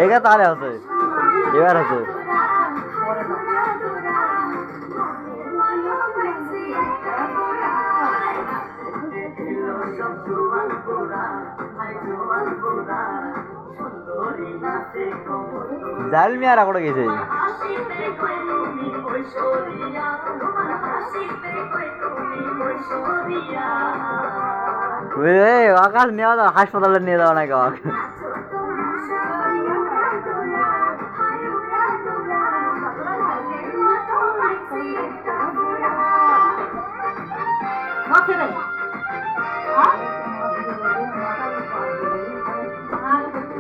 এগা তাহলে আছে এবার আছে জাল মিয়ারা করে গেছে আকাশ নেওয়া দাও হাসপাতালে নিয়ে যাওয়া নাকি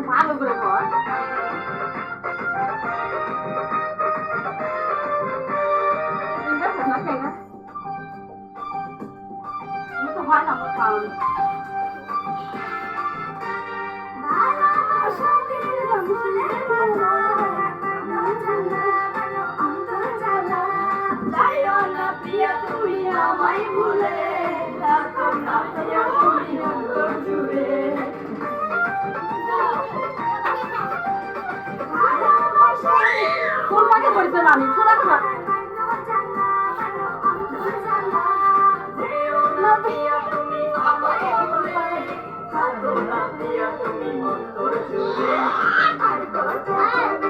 ভালো করে কর হয় না কারণ তুমি আমায় ভুলে কোনটাকে বলতে আমি শোনা খা তুমি